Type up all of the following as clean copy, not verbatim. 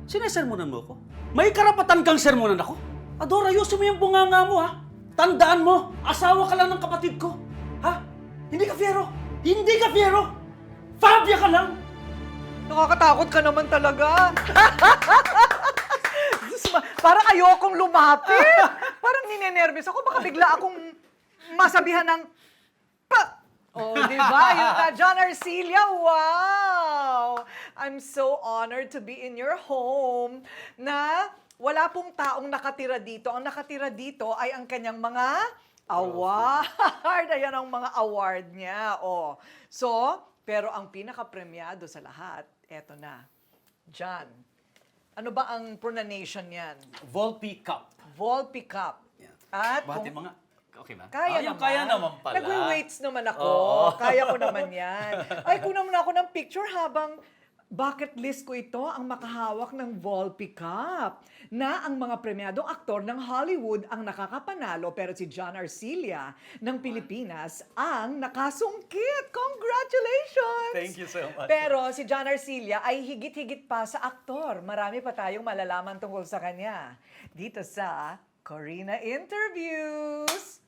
Sinesermonan mo ako? May karapatan kang sermonan ako? Adora, ayusin mo yung bunganga mo, ha? Tandaan mo, asawa ka lang ng kapatid ko. Ha? Hindi ka fiero! Hindi ka fiero! Fabia ka lang! Nakakatakot ka naman talaga. Parang ayokong lumapit. Parang ninenervous ako. Baka bigla akong masabihan ng... Pa! Oh, di ba? Yun na, John Arcilla, wow! I'm so honored to be in your home na wala pong taong nakatira dito. Ang nakatira dito ay ang kanyang mga award. Ayan ang mga award niya. Oh. So, pero ang pinaka-premiado sa lahat, eto na. John, ano ba ang pronunciation niyan? Volpe Cup. Volpe Cup. Yeah. At Bati kung- mga... Okay ba? Kaya naman. Kaya naman pala. Nagwe-weights naman ako. Oo. Kaya ko naman yan. Ay, kunan mo na ako ng picture habang bucket list ko ito ang makahawak ng Volpe Cup na ang mga premyadong aktor ng Hollywood ang nakakapanalo pero si John Arcilla ng Pilipinas ang nakasungkit. Congratulations! Thank you so much. Pero si John Arcilla ay higit-higit pa sa aktor. Marami pa tayong malalaman tungkol sa kanya. Dito sa Corina Interviews!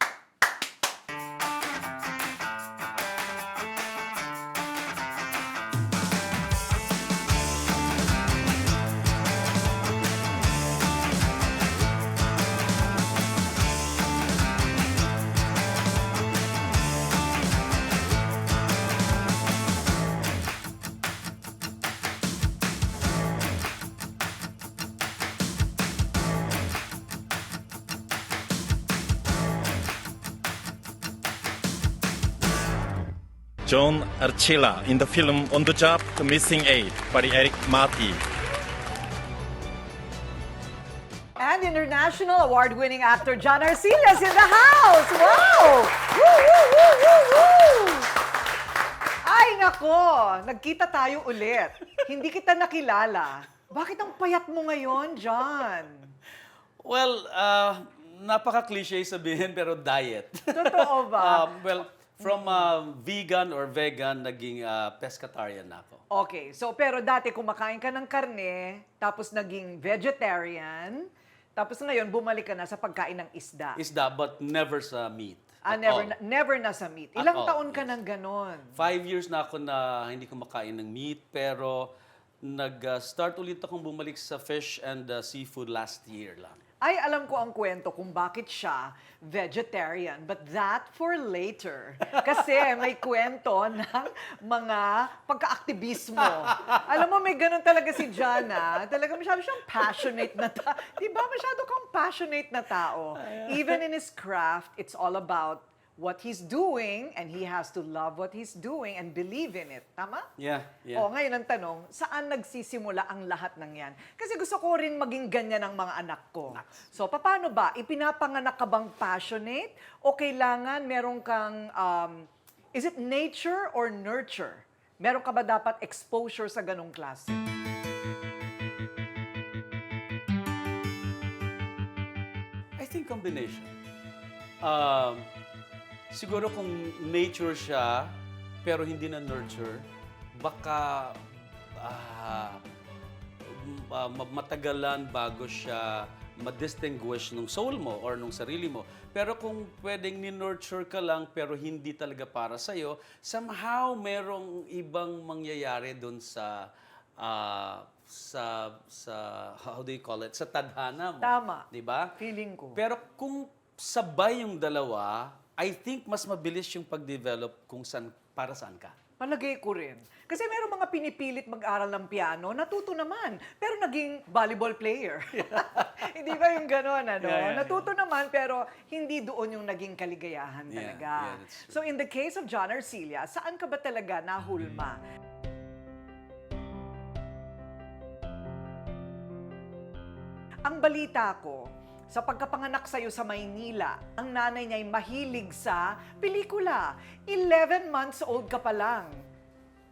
John Arcilla in the film On the Job, The Missing Aid by Eric Marty. And international award-winning actor John Arcilla is in the house! Wow! Woo, woo, woo, woo, woo! Ay, nako! Nagkita tayo ulit. Hindi kita nakilala. Bakit ang payat mo ngayon, John? Well, napaka-cliche sabihin pero diet. Totoo ba? From vegan or vegan, naging pescatarian na ako. Okay, so pero dati kumakain ka ng karne, tapos naging vegetarian, tapos ngayon bumalik ka na sa pagkain ng isda. Isda, but never sa meat. At Never, all. never na sa meat. At Ilang all, taon ka yes. nang ganon? 5 years na ako na hindi kumakain ng meat, pero nag-start ulit akong bumalik sa fish and seafood last year lang. Ay, alam ko ang kwento kung bakit siya vegetarian. But that for later. Kasi may kwento ng mga pagka-aktivismo. Alam mo, may ganun talaga si Jana. Talaga masyado siyang passionate na tao. Diba? Masyado kang passionate na tao. Even in his craft, it's all about what he's doing and he has to love what he's doing and believe in it. Tama? Yeah. O, ngayon ang tanong, saan nagsisimula ang lahat ng yan? Kasi gusto ko rin maging ganyan ang mga anak ko. So, paano ba? Ipinapanganak ka bang passionate? O kailangan meron kang, is it nature or nurture? Meron ka ba dapat exposure sa ganong klase? I think combination. Siguro kung nature siya, pero hindi na nurture, baka matagalan bago siya ma-distinguish nung soul mo or nung sarili mo. Pero kung pwedeng ni-nurture ka lang pero hindi talaga para sa'yo, somehow merong ibang mangyayari doon sa how do you call it? Sa tadhana mo. Tama. Di ba? Feeling ko. Pero kung sabay yung dalawa, I think mas mabilis yung pag-develop kung para saan ka. Palagay ko rin. Kasi meron mga pinipilit mag-aral ng piano, natuto naman, pero naging volleyball player. Hindi ba yung gano'n, ano? Yeah. Natuto naman, pero hindi doon yung naging kaligayahan Yeah, talaga. yeah, that's true. So in the case of John Arcilla, saan ka ba talaga nahulma? Ang balita ko, sa pagkapanganak sa'yo sa Maynila, ang nanay niya ay mahilig sa pelikula. 11 months old ka pa lang.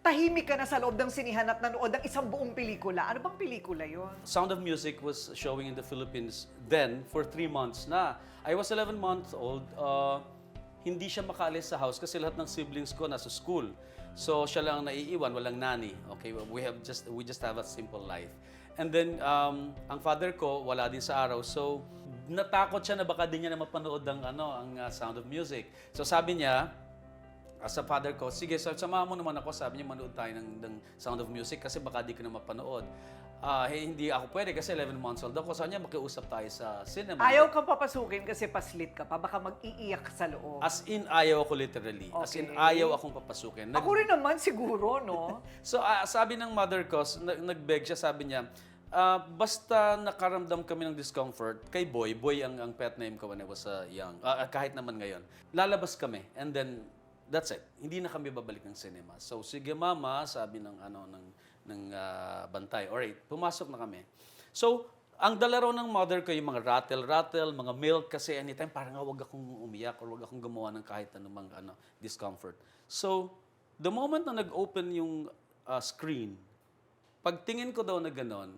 Tahimik ka na sa loob ng sinihan at nanood ng isang buong pelikula. Ano bang pelikula yon? Sound of Music was showing in the Philippines then for 3 months na. I was 11 months old. Hindi siya makaalis sa house kasi lahat ng siblings ko nasa school. So siya lang ang naiiwan, walang nanny. Okay, we just have a simple life. And then, ang father ko, wala din sa araw. So, natakot siya na baka di niya na mapanood ang Sound of Music. So, sabi niya, sa father ko, sige, samahan mo naman ako. Sabi niya, manood tayo ng Sound of Music kasi baka di ko na mapanood. Hindi ako pwede kasi 11 months old ako. Sabi niya, makiusap tayo sa cinema. Ayaw kang papasukin kasi paslit ka pa. Baka mag-iiyak ka sa loob. As in, ayaw ako literally. As in, Okay. ayaw akong papasukin. Ako rin naman siguro, no? So, sabi ng mother ko, nag-beg siya, sabi niya, basta nakaramdam kami ng discomfort, kay Boy ang pet name ko when I was young, kahit naman ngayon, lalabas kami. And then, that's it. Hindi na kami babalik ng cinema. So, sige mama, sabi ng bantay. Alright, pumasok na kami. So, ang dala raw ng mother ko yung mga rattle, mga milk, kasi anytime parang wag akong umiyak or wag akong gumawa ng kahit anumang discomfort. So, the moment na nag-open yung screen, pagtingin ko daw na ganon,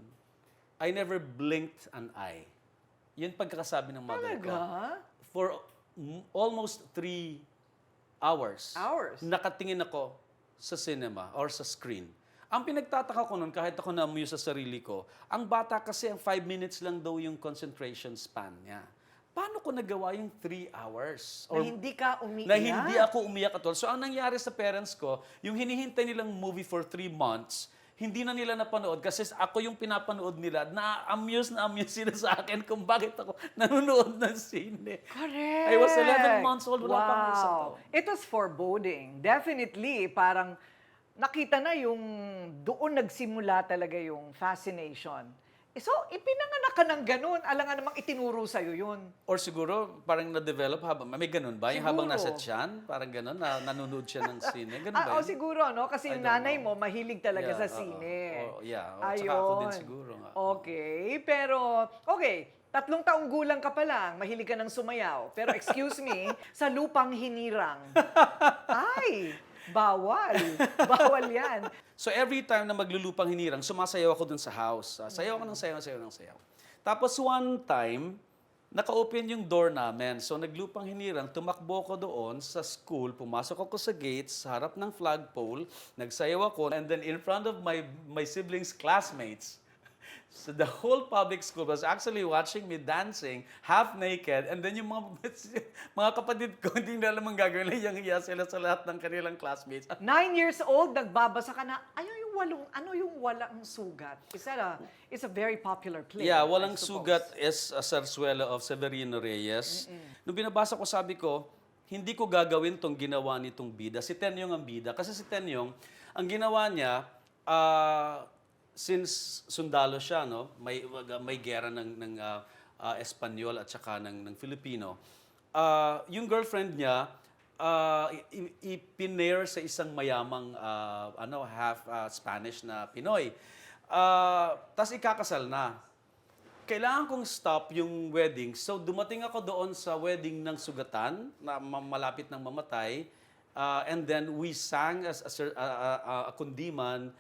I never blinked an eye. Yun pagkakasabi ng mother ko. Talaga? For almost 3 hours. Hours? Nakatingin ako sa cinema or sa screen. Ang pinagtataka ko nun, kahit ako na-amuse sa sarili ko, ang bata kasi, ang 5 minutes lang daw yung concentration span niya. Paano ko nagawa yung 3 hours? Na hindi ka umiiyak? Na hindi ako umiyak at all. So, ang nangyari sa parents ko, yung hinihintay nilang movie for 3 months, hindi na nila napanood kasi ako yung pinapanood nila, na-amuse sila sa akin kung bakit ako nanonood ng sine. Correct. I was 11 months old, wala pang isang taon. It was foreboding. Definitely, parang nakita na yung doon nagsimula talaga yung fascination. So, ipinanganak ka ng ganun. Alam nga namang itinuro sa'yo yun. Or siguro, parang na-develop habang, may ganun ba? Yung habang Siguro. nasa tiyan, parang ganun, nanonood siya ng sine. Ganun ba Oh, yun? siguro, no? Kasi yung nanay mo, mahilig talaga Yeah, sa oo. sine. Yeah, tsaka ako din siguro nga. Okay, pero, okay, 3 taong gulang ka pa lang, mahilig ka ng sumayaw. Pero excuse me, sa lupang hinirang. Ay, bawal. Bawal yan. So every time na maglulupang hinirang, sumasayaw ako dun sa house. Sayaw ako ng sayaw. Tapos one time, naka-open yung door namin. So naglupang hinirang, tumakbo ko doon sa school, pumasok ako sa gates, sa harap ng flagpole, nagsayaw ako, and then in front of my siblings' classmates. So the whole public school was actually watching me dancing, half naked, and then yung mga kapatid ko, hindi na alam ang gagawin nila, hiya sila sa lahat ng kanilang classmates. 9 years old, nagbabasa ka na, ano yung walang sugat? It's a very popular play. Yeah, I Walang suppose. Sugat is a sarsuela of Severino Reyes. Nung binabasa ko, sabi ko, hindi ko gagawin tong ginawa nitong bida. Si Tenyong ang bida. Kasi si Tenyong, ang ginawa niya, since sundalo siya, no, may gera ng Espanyol at saka ng Filipino. Yung girlfriend niya, ipinair sa isang mayamang half Spanish na Pinoy. Tapos ikakasal na. Kailangan kong stop yung wedding. So dumating ako doon sa wedding ng sugatan na malapit ng mamatay. And then we sang as a kundiman,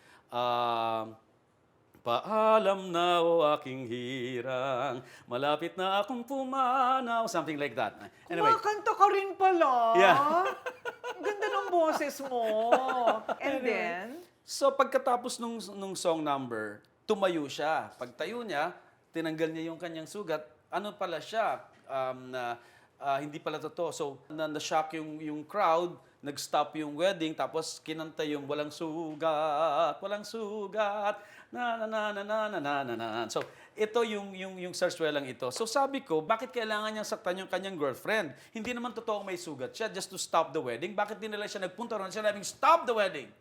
paalam na o aking hirang, malapit na akong pumanaw, something like that. Anyway, Kumakanta ka rin pala. Yeah. Ang ganda ng boses mo. And then, so pagkatapos nung song number, tumayo siya. Pagtayo niya, tinanggal niya yung kanyang sugat. Ano pala siya? Hindi pala totoo. So, na-shock yung crowd, nag-stop yung wedding, tapos kinanta yung walang sugat, na. So, ito yung sarsuelang ito. So, sabi ko, bakit kailangan niyang saktan yung kanyang girlfriend? Hindi naman totoong may sugat siya just to stop the wedding. Bakit din nila siya nagpunta ron? Sinabing, stop the wedding!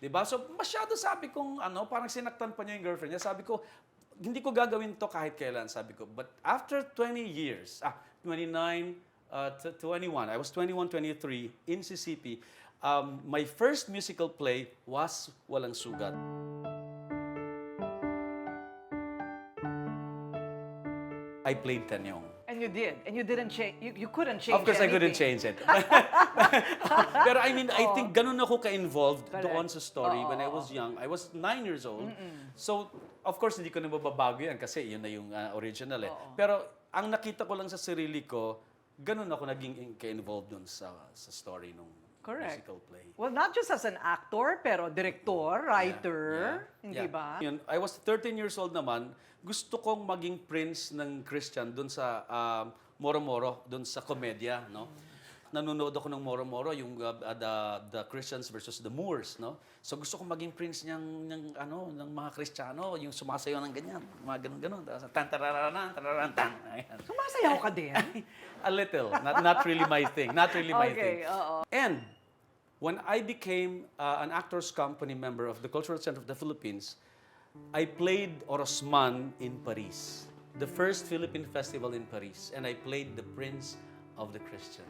Diba? So, masyado sabi kong, parang sinaktan pa niya yung girlfriend niya. Sabi ko, hindi ko gagawin to kahit kailan, sabi ko. But after 20 years, 21, I was 21, 23 in CCP. My first musical play was Walang Sugat. I played Tenyong. and you did. And you didn't change, you couldn't change Of course, I couldn't anything. change it. Pero I mean, I think ganun ako ka-involved Correct. doon sa story when I was young. I was 9 years old. So, of course, hindi ko na mababago yan kasi yun na yung original eh. Pero ang nakita ko lang sa sarili ko, ganun ako naging ka-involved doon sa story nung Correct. musical play. Well, not just as an actor, pero director, writer, hindi Yeah. ba? Yun, I was 13 years old naman. Gusto kong maging prince ng Christian doon sa Moro-Moro, doon sa komedya, no? Nanonood ako ng Moro-Moro, yung the Christians versus the Moors, no? So gusto kong maging prince ng mga Kristiyano, yung sumasayaw ng ganyan, mga ganun-ganun. Tan tarararan, tarararan, tan. Ayan. Sumasayaw ka din? A little, not really my thing, not really my Okay, thing. oo. And when I became an actors company member of the Cultural Center of the Philippines, I played Orosman in Paris, the first Philippine festival in Paris, and I played the Prince of the Christian.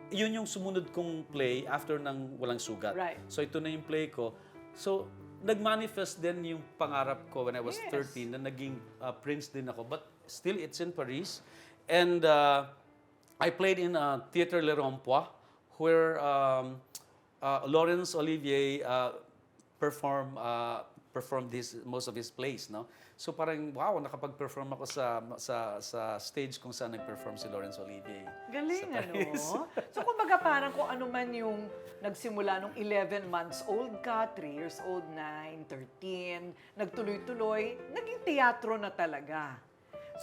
Yun yung sumunod kong play after ng Walang Sugat. Right. So ito na yung play ko. So nag-manifest din yung pangarap ko when I was Yes. 13 na naging prince din ako. But still, it's in Paris. And I played in Theatre Le Rompois, where Laurence Olivier performed most of his plays, no? So parang wow, nakapag-perform ako sa stage kung saan nag-perform si Laurence Olivier. Galing, sa Paris. So, kumbaga parang kung ano man yung nagsimula nung 11 months old ka, 3 years old, 9, 13, nagtuloy-tuloy, naging teatro na talaga.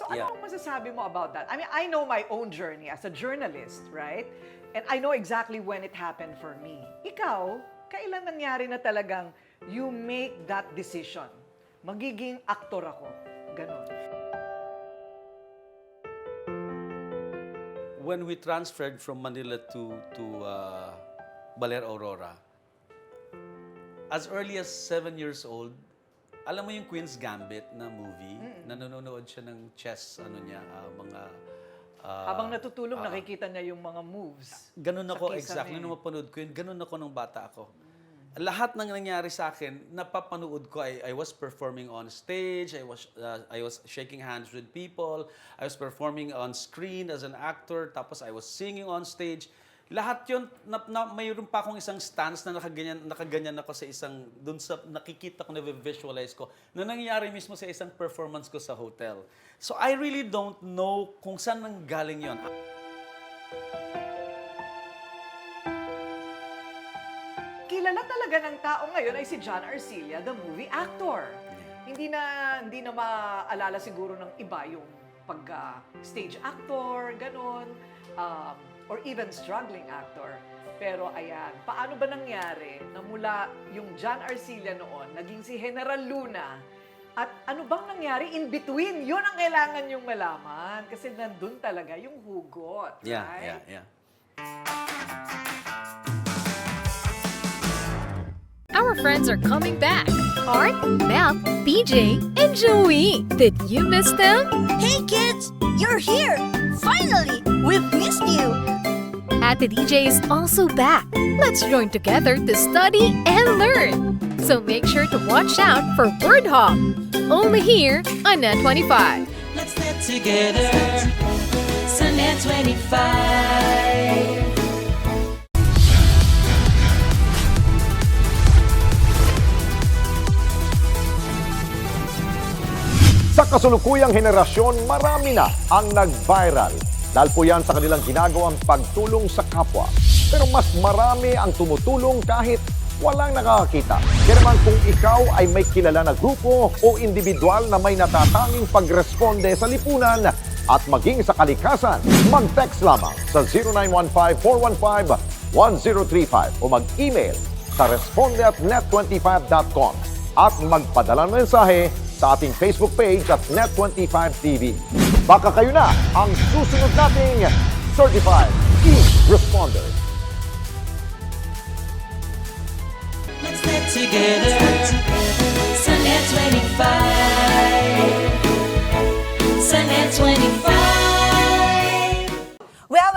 So, ano Yeah. ang masasabi mo about that? I mean, I know my own journey as a journalist, right? And I know exactly when it happened for me. Ikaw, kailan nangyari na talagang you make that decision? Magiging aktor ako. Ganon. When we transferred from Manila to Baler Aurora, as early as 7 years old, alam mo yung Queen's Gambit na movie, na nanonood siya ng chess, mga... Habang natutulog, nakikita niya yung mga moves. Ganun ako, Sa exactly. kisame. Nung mapanood ko yun, ganun ako nung bata ako. Lahat ng nangyari sa akin, napapanood ko. I was performing on stage, I was shaking hands with people, I was performing on screen as an actor, tapos I was singing on stage. Lahat yun, mayroon pa akong isang stance na nakaganyan ako sa isang, dun sa nakikita ko, na-visualize ko, na nangyari mismo sa isang performance ko sa hotel. So I really don't know kung saan nanggaling yun. Kilala talaga ng tao ngayon ay si John Arcilla, the movie actor. Hindi na maalala siguro ng iba yung pag-stage actor, ganon, or even struggling actor. Pero ayan, paano ba nangyari na mula yung John Arcilla noon, naging si General Luna, at ano bang nangyari in between? Yun ang kailangan yung malaman. Kasi nandun talaga yung hugot. Right? Yeah. Our friends are coming back. Art, Mel, BJ, and Joey. Did you miss them? Hey kids, you're here! Finally, we've missed you! Ate DJ is also back. Let's join together to study and learn. So make sure to watch out for Word Hop. Only here on Net 25. Let's get together, Sunday 25. Sa kasulukuyang henerasyon, marami na ang nag-viral. Dahil po yan sa kanilang ginagawang pagtulong sa kapwa. Pero mas marami ang tumutulong kahit walang nakakakita. Kaya naman kung ikaw ay may kilala na grupo o individual na may natatanging pagresponde sa lipunan at maging sa kalikasan, mag-text lamang sa 0915-415-1035 o mag-email sa responde@net25.com at magpadala ng mensahe sa ating Facebook page at Net25TV. Baka kayo na ang susunod nating Certified Key Responder. Let's get together, Sunday 25. Sunday 25. Well,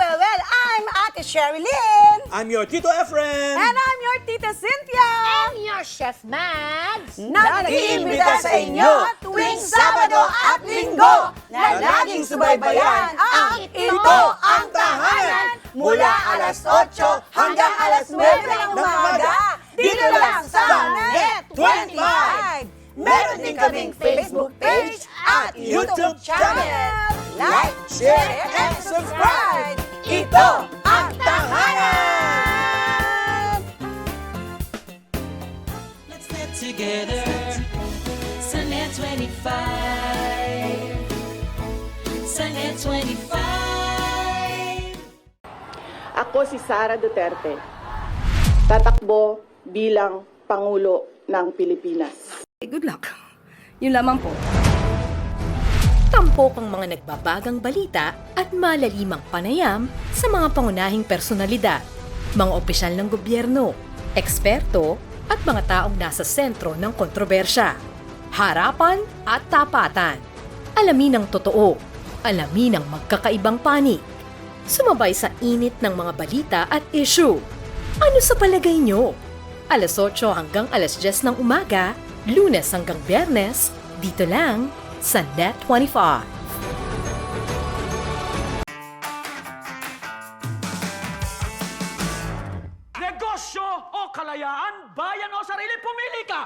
I'm Ate Sherry Lynn. I'm your Tito Efren! And I'm your Tita Cynthia. And your Chef Mads. Na nag-iimbita sa inyo tuwing Sabado at Linggo na laging subaybayan ang Ito ang Tahanan mula alas 8 hanggang alas 9 ng umaga dito lang sa Net25. Meron din kaming Facebook page at YouTube channel. Like, share, and subscribe. Ito ang Tahanan! together. Sunnet 25. Sunnet 25. Ako si Sara Duterte. Tatakbo bilang Pangulo ng Pilipinas. Good luck. Yun lamang po. Tampok ang mga nagbabagang balita at malalimang panayam sa mga pangunahing personalidad, mga opisyal ng gobyerno, eksperto at mga taong nasa sentro ng kontrobersya. Harapan at tapatan. Alamin ang totoo. Alamin ang magkakaibang panig. Sumabay sa init ng mga balita at issue. Ano sa palagay nyo? Alas 8 hanggang alas 10 ng umaga, Lunes hanggang Biyernes, dito lang sa Net 25. Negosyo o kalayaan, bayan o sarili, pumili ka!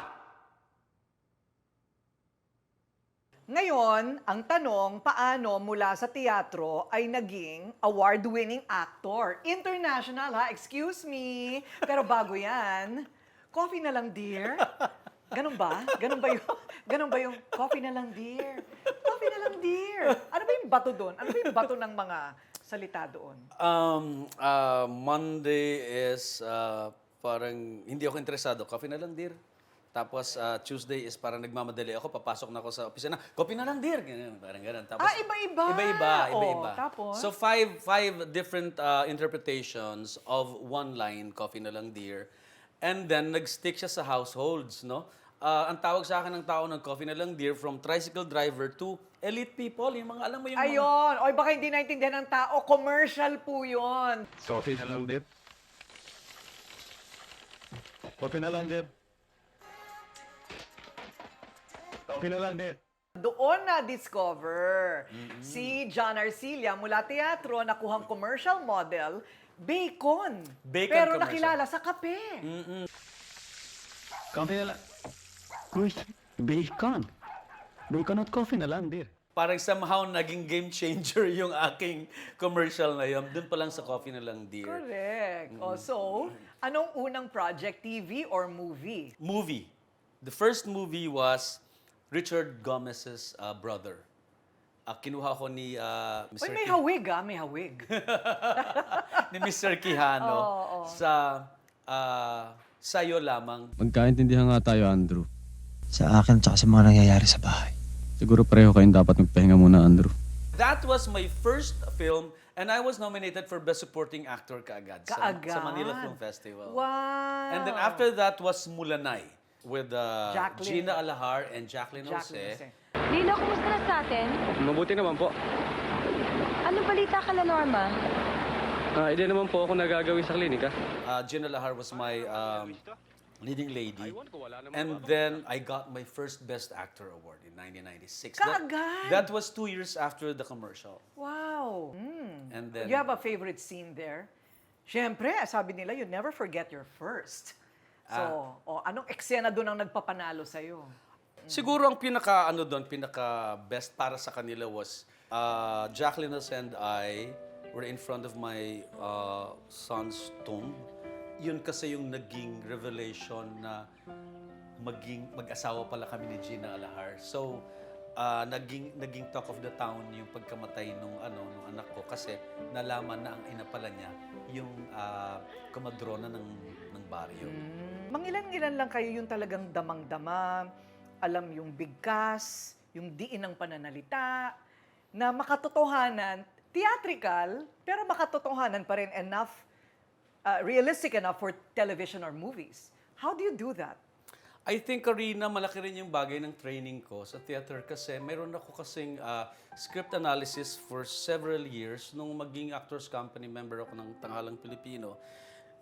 Ngayon, ang tanong, paano mula sa teatro ay naging award-winning actor? International ha, excuse me. Pero bago yan, coffee na lang, dear. Ganun ba? Ganun ba yung coffee na lang, dear? Coffee na lang, dear. Ano ba yung bato doon? Ano ba yung bato ng mga salita doon? Monday is parang hindi ako interesado. Coffee na lang, dear. Tapos Tuesday is parang nagmamadali ako, papasok na ako sa opisina. Coffee na lang, dear. Ganyan, parang ganun. Tapos, Iba-iba. Iba-iba. Oh, tapos? So five different interpretations of one line, coffee na lang, dear. And then nag-stick siya sa households, no? Ang tawag sa akin ng tao ng coffee na lang, dear, from tricycle driver to elite people, yung mga alam mo yung mga... Ayun. Oy, baka hindi naintindihan ng tao. Commercial po yun. Coffee na lang, Dip. Coffee na lang, Dip. Coffee na lang, Dip. Doon na-discover si John Arcilla mula teatro, nakuhang commercial model, bacon. Bacon Pero commercial. nakilala sa kape. Coffee na lang. Chris, bacon. Bacon at coffee na lang, Dip. Parang somehow naging game changer yung aking commercial na yun. Doon pa lang sa coffee na lang, dear. Correct. Oh, so, anong unang project, TV or movie? Movie. The first movie was Richard Gomez's brother. Kinuha ko ni Uy, may hawig may hawig. ni Mr. Quijano sa Sayo Lamang. Magkaintindihan nga tayo, Andrew. Sa akin tsaka sa mga nangyayari sa bahay. Siguro pareho kayong dapat magpahinga muna, Andrew. That was my first film and I was nominated for Best Supporting Actor kaagad. Sa Manila Film Festival. Wow. And then after that was Mulanay with Jacqueline. Gina Alahar and Jacqueline Jose. Lilo, kumusta na sa atin? Mabuti naman po. Ano balita ka na, Norma? Hindi naman po ako nagagawin sa klinika. Gina Alahar was my leading lady. And then I got my first Best Actor award in 1996. Kaagad? That was 2 years after the commercial. Wow. And then You have a favorite scene there? Siyempre, sabi nila, you never forget your first. So, anong eksena doon ang nagpapanalo sa'yo? siguro ang pinaka best para sa kanila was Jacqueline and I were in front of my son's tomb. Yun kasi yung naging revelation na mag-asawa pala kami ni Gina Alahar. So, naging talk of the town yung pagkamatay nung anak ko kasi nalaman na ang ina pala niya yung komadrona ng baryo. Mangilan-ilan lang kayo yung talagang damang-dama, alam yung bigkas, yung diin ng pananalita, na makatotohanan, theatrical, pero makatotohanan pa rin enough, realistic enough for television or movies. How do you do that? I think, Karina, malaki rin yung bagay ng training ko sa theater kasi meron ako kasing script analysis for several years nung maging Actors Company member ako ng Tanghalang Pilipino.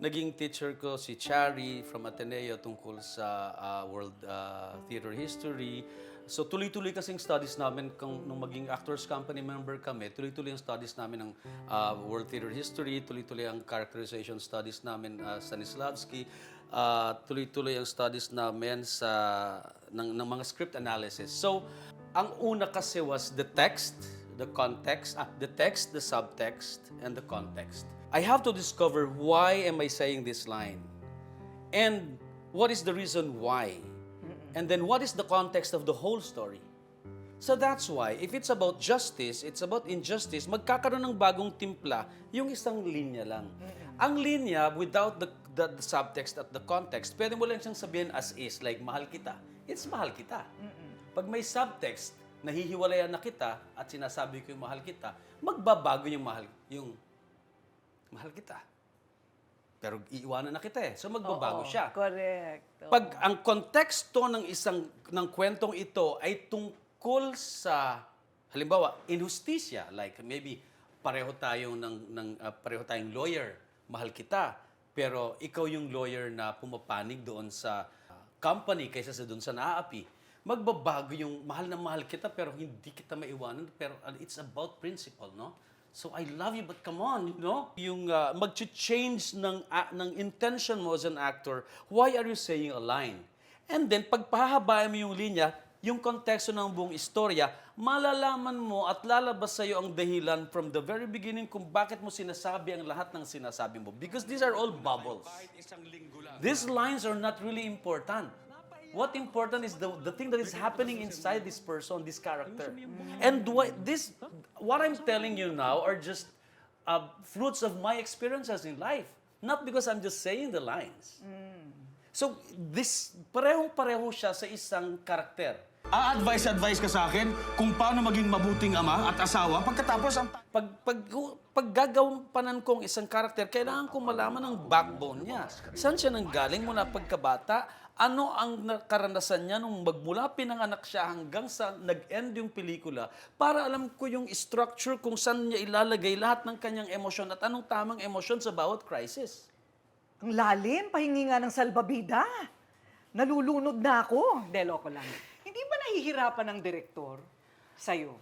Naging teacher ko si Chari from Ateneo tungkol sa World Theater History. So tuloy-tuloy kasing studies namin nung maging Actors Company member kami, tuloy-tuloy ang studies namin ng World Theater History, tuloy-tuloy ang characterization studies namin Stanislavski, tuloy-tuloy ang studies namin ng mga script analysis. So, ang una kasi was the text, the context, the text, the subtext, and the context. I have to discover why am I saying this line? And what is the reason why? And then what is the context of the whole story? So that's why, if it's about justice, it's about injustice, magkakaroon ng bagong timpla yung isang linya lang. Ang linya, without the subtext at the context, pwede mo lang siyang sabihin as is, like, mahal kita. It's mahal kita. Pag may subtext, nahihiwalayan na kita at sinasabi ko yung mahal kita, magbabago yung mahal kita. Pero iiwanan na kita eh. So magbabago siya. Correct. Pag ang konteksto ng kwentong ito ay tungkol sa halimbawa injustisya, like maybe pareho tayong lawyer, mahal kita, pero ikaw yung lawyer na pumapanig doon sa company kaysa sa doon sa naaapi. Magbabago yung mahal na mahal kita pero hindi kita maiwanan, pero it's about principle, no? So I love you, but come on, no? Yung mag-change ng intention mo as an actor, why are you saying a line? And then, pag pahahabaan mo yung linya, yung konteksto ng buong istorya, malalaman mo at lalabas sa'yo ang dahilan from the very beginning kung bakit mo sinasabi ang lahat ng sinasabi mo. Because these are all bubbles. These lines are not really important. What important is the thing that is happening inside this person, this character. And what I'm telling you now are just fruits of my experiences in life. Not because I'm just saying the lines. So, parehong-pareho siya sa isang karakter. A-advise ka sa akin kung paano maging mabuting ama at asawa pagkatapos ang... Pag gagampanan kong isang karakter, kailangan kong malaman ang backbone niya. Saan siya nanggaling mula pagkabata? Ano ang karanasan niya nung magmula pinanganak siya hanggang sa nag-end yung pelikula para alam ko yung structure kung saan niya ilalagay lahat ng kanyang emosyon at anong tamang emosyon sa bawat crisis. Ang lalim, pahingi nga ng salbabida. Nalulunod na ako. Loko lang. Hindi ba nahihirapan ng direktor sa'yo?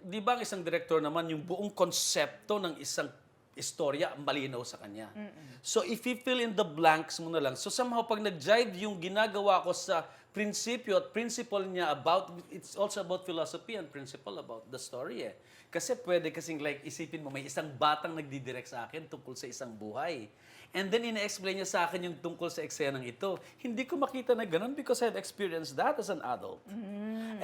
Di ba ang isang direktor naman, yung buong konsepto ng isang istorya, malinaw sa kanya. So if you fill in the blanks mo na lang, so somehow pag nag-jive yung ginagawa ko sa prinsipyo at principle niya it's also about philosophy and principle about the story eh. Kasi pwede kasing like isipin mo, may isang batang nagdidirect sa akin tungkol sa isang buhay. And then ina-explain niya sa akin yung tungkol sa eksenang ito. Hindi ko makita na ganun because I've experienced that as an adult.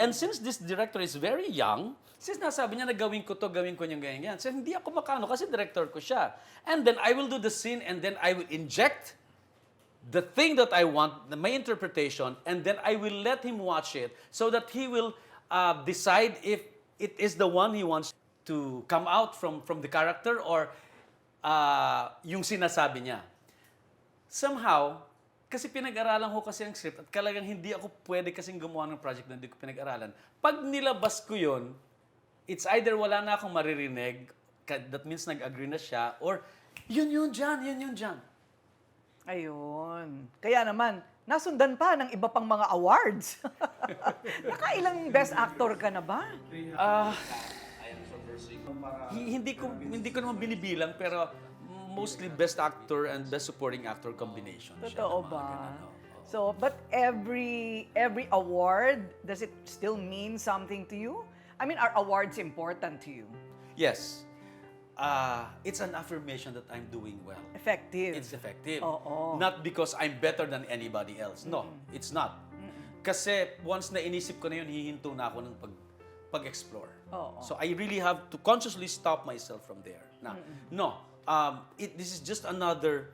And since this director is very young, since nasabi niya na gawin ko yung ganyan. So hindi ako makano kasi director ko siya. And then I will do the scene and then I will inject the thing that I want, my interpretation, and then I will let him watch it so that he will decide if it is the one he wants to come out from the character or yung sinasabi niya. Somehow, kasi pinag-aralan ko kasi ang script at talagang hindi ako pwede kasing gumawa ng project na hindi ko pinag-aralan. Pag nilabas ko yun, it's either wala na akong maririnig, that means nag-agree na siya, or yun dyan. Ayun. Kaya naman, nasundan pa ng iba pang mga awards. Nakailang best actor ka na ba? Hindi ko naman binibilang, pero mostly best actor and best supporting actor combination. Totoo ba? So, but every award, does it still mean something to you? I mean, are awards important to you? Yes. It's an affirmation that I'm doing well. Effective. It's effective. Oo. Not because I'm better than anybody else. No, it's not. Kasi once na inisip ko na yun, hihinto na ako ng pag-explore. Oo. So I really have to consciously stop myself from there. This is just another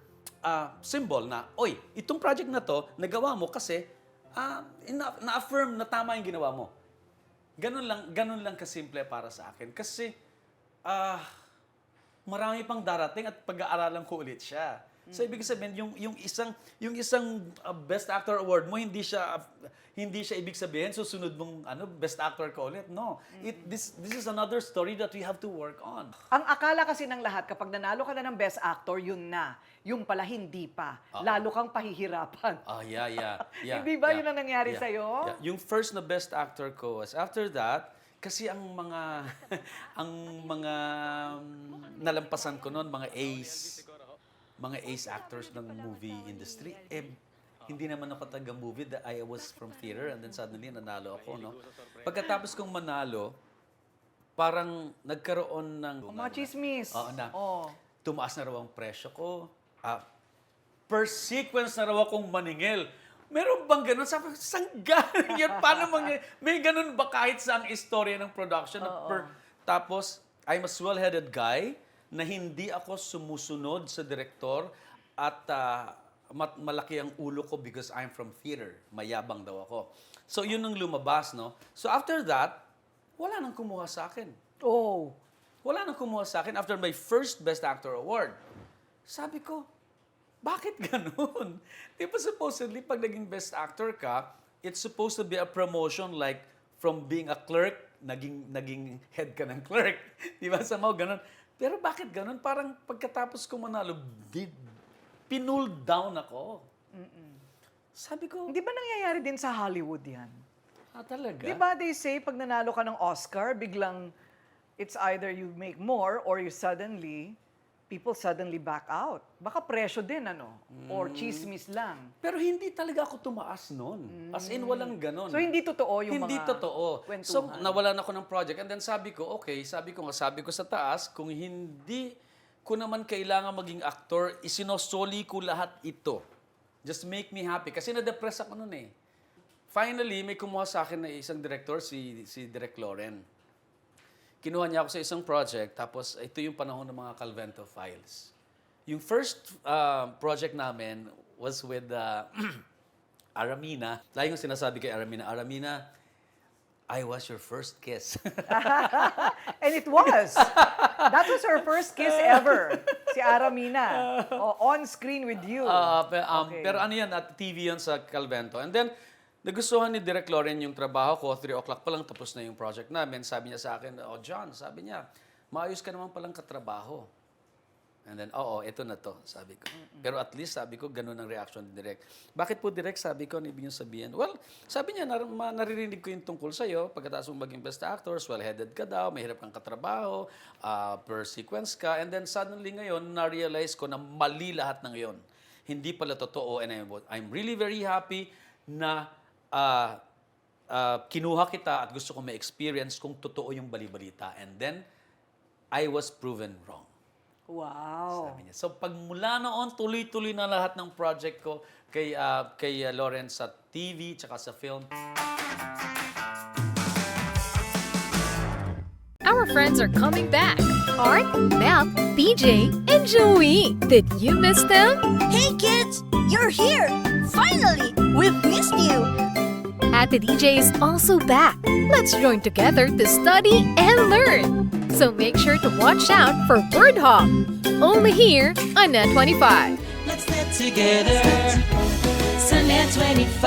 symbol na, oy, itong project na to, nagawa mo kasi na-affirm na tama yung ginawa mo. Ganun lang kasimple para sa akin. Kasi, marami pang darating at pag-aaralan ko ulit siya. So ibig sabihin yung isang best actor award mo hindi siya ibig sabihin susunod mong best actor ka ulit. No. This is another story that we have to work on. Ang akala kasi ng lahat kapag nanalo ka na ng best actor, yun na. Yung pala hindi pa. Lalo kang pahihirapan. Yeah. Hindi ba yun ang nangyari sa'yo? Yeah. Yung first na best actor ko was after that, kasi ang mga nalampasan ko noon, mga ace actors ng movie industry, hindi naman ako taga-movie. I was from theater and then suddenly nanalo ako, no? Pagkatapos kong manalo, parang nagkaroon ng... Mga chismis. Tumaas na raw ang presyo ko. Per sequence na raw akong maningil. Meron bang ganun? Sabi ko, saan galing yan? Paano may ganun ba kahit sa ang istorya ng production? Tapos, I'm a swell-headed guy na hindi ako sumusunod sa direktor at malaki ang ulo ko because I'm from theater. Mayabang daw ako. So, yun ang lumabas, no? So, after that, wala nang kumuha sa akin. Oh. Wala nang kumuha sa akin after my first Best Actor Award. Sabi ko, bakit ganun? Di ba supposedly, pag naging Best Actor ka, it's supposed to be a promotion like from being a clerk, naging head ka ng clerk. Di ba? Somehow ganun. Pero bakit ganun? Parang pagkatapos ko manalo, pinull down ako. Sabi ko, Hindi ba nangyayari din sa Hollywood yan? talaga? Di ba they say, pag nanalo ka ng Oscar, biglang it's either you make more or people suddenly back out. Baka presyo din, Or chismis lang. Pero hindi talaga ako tumaas nun. As in, walang ganon. So, hindi totoo yung Hindi mga totoo. kwentuhan. So, nawalan ako ng project. And then sabi ko, okay, sabi ko sa taas, kung hindi ko naman kailangan maging aktor, isinosoli ko lahat ito. Just make me happy. Kasi na-depress ako nun eh. Finally, may kumuha sa akin na isang director, si Direk Loren. Kinuha niya ako sa isang project, tapos ito yung panahon ng mga Calvento Files. Yung first project namin was with Aramina. Lagi yung sinasabi kay Aramina, Aramina, I was your first kiss. And it was. That was her first kiss ever. Si Aramina. On screen with you. Okay. Pero ano yan, at TV yan sa Calvento. And then, nagustuhan ni Direk Loren yung trabaho ko. 3 o'clock pa lang tapos na yung project namin. Sabi niya sa akin, John, sabi niya, maayos ka naman palang katrabaho. And then, ito na to, sabi ko. Pero at least, sabi ko, ganun ang reaction ni Direk. Bakit po, Direk, sabi ko, ano ibig niyong sabihin? Well, sabi niya, naririnig ko yung tungkol sa'yo. Pagkatapos mong maging Best Actor, well-headed ka daw, mahirap kang katrabaho, per sequence ka. And then suddenly ngayon, na-realize ko na mali lahat ng yon. Hindi pala totoo. And I'm really very happy na kinuha kita at gusto ko ma-experience kung totoo yung bali-balita. And then, I was proven wrong. Wow. Sabi niya. So, pag mula noon, tuloy-tuloy na lahat ng project ko kay Lawrence sa TV tsaka sa film. Our friends are coming back. Art, Mel, PJ, and Joey. Did you miss them? Hey kids, you're here! Finally, we've missed you! Ate DJ is also back. Let's join together to study and learn. So make sure to watch out for Word Hop. Only here on Net 25. Let's net together. Sa Net 25.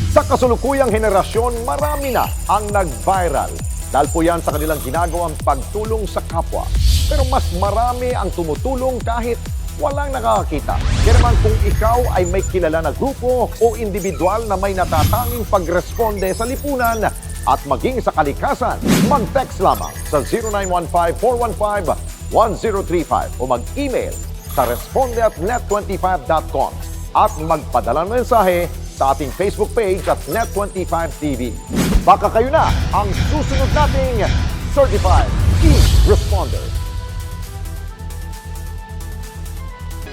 Sa kasulukuyang henerasyon, marami na ang nag-viral. Dahil po yan sa kanilang ginagawang pagtulong sa kapwa. Pero mas marami ang tumutulong kahit walang nakakakita. Kaya naman kung ikaw ay may kilala na grupo o individual na may natatanging pagresponde sa lipunan at maging sa kalikasan, mag-text lamang sa 0915-415-1035 o mag-email sa responde@net25.com at magpadala ng mensahe sa ating Facebook page at Net25TV. Baka kayo na ang susunod nating Certified E-Responder.